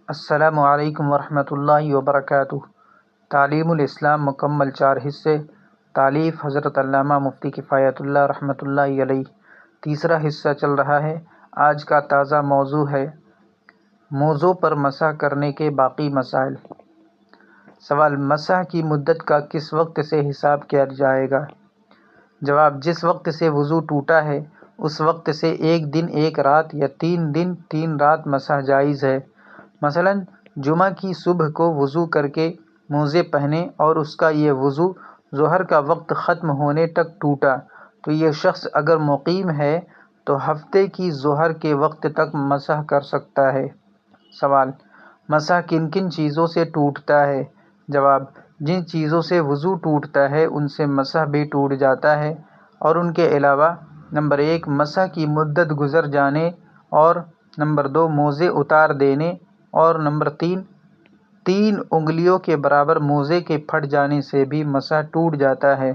السلام علیکم ورحمۃ اللہ وبرکاتہ۔ تعلیم الاسلام مکمل 4 حصے، تالیف حضرت علامہ مفتی کفایت اللہ رحمۃ اللہ علیہ۔ تیسرا حصہ چل رہا ہے۔ آج کا تازہ موضوع ہے موضوع پر مسح کرنے کے باقی مسائل۔ سوال: مسح کی مدت کا کس وقت سے حساب کیا جائے گا؟ جواب: جس وقت سے وضو ٹوٹا ہے اس وقت سے 1 دن 1 رات یا 3 دن 3 رات مسح جائز ہے۔ مثلاً جمعہ کی صبح کو وضو کر کے موزے پہنے اور اس کا یہ وضو ظہر کا وقت ختم ہونے تک ٹوٹا تو یہ شخص اگر مقیم ہے تو ہفتے کی ظہر کے وقت تک مسح کر سکتا ہے۔ سوال: مسح کن کن چیزوں سے ٹوٹتا ہے؟ جواب: جن چیزوں سے وضو ٹوٹتا ہے ان سے مسح بھی ٹوٹ جاتا ہے، اور ان کے علاوہ: نمبر 1 مسح کی مدت گزر جانے، اور نمبر 2 موزے اتار دینے، اور نمبر 3 انگلیوں کے برابر موزے کے پھٹ جانے سے بھی مسح ٹوٹ جاتا ہے۔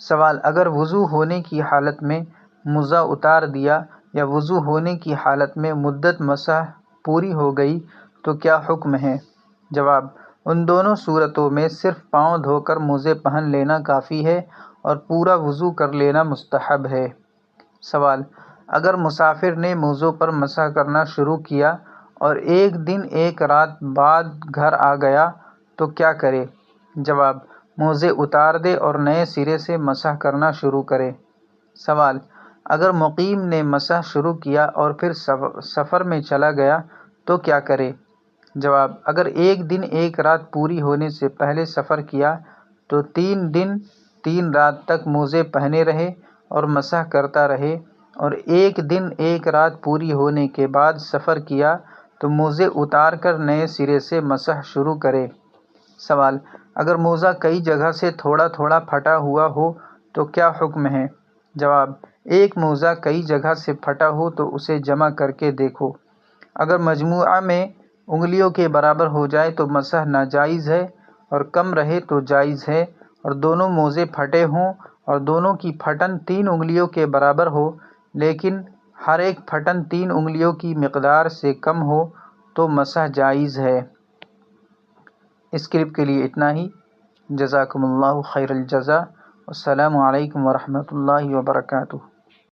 سوال: اگر وضو ہونے کی حالت میں موزہ اتار دیا یا وضو ہونے کی حالت میں مدت مسح پوری ہو گئی تو کیا حکم ہے؟ جواب: ان دونوں صورتوں میں صرف پاؤں دھو کر موزے پہن لینا کافی ہے اور پورا وضو کر لینا مستحب ہے۔ سوال: اگر مسافر نے موزوں پر مسح کرنا شروع کیا اور 1 دن 1 رات بعد گھر آ گیا تو کیا کرے؟ جواب: موزے اتار دے اور نئے سرے سے مسح کرنا شروع کرے۔ سوال: اگر مقیم نے مسح شروع کیا اور پھر سفر میں چلا گیا تو کیا کرے؟ جواب: اگر 1 دن 1 رات پوری ہونے سے پہلے سفر کیا تو 3 دن 3 رات تک موزے پہنے رہے اور مسح کرتا رہے، اور 1 دن 1 رات پوری ہونے کے بعد سفر کیا تو موزے اتار کر نئے سرے سے مسح شروع کرے۔ سوال: اگر موزہ کئی جگہ سے تھوڑا تھوڑا پھٹا ہوا ہو تو کیا حکم ہے؟ جواب: ایک موزہ کئی جگہ سے پھٹا ہو تو اسے جمع کر کے دیکھو، اگر مجموعہ میں انگلیوں کے برابر ہو جائے تو مسح ناجائز ہے، اور کم رہے تو جائز ہے، اور دونوں موزے پھٹے ہوں اور دونوں کی پھٹن 3 انگلیوں کے برابر ہو لیکن ہر ایک پھٹن 3 انگلیوں کی مقدار سے کم ہو تو مسح جائز ہے۔ اس کلپ کے لیے اتنا ہی۔ جزاکم اللہ خیر الجزا۔ السلام علیکم ورحمۃ اللہ وبرکاتہ۔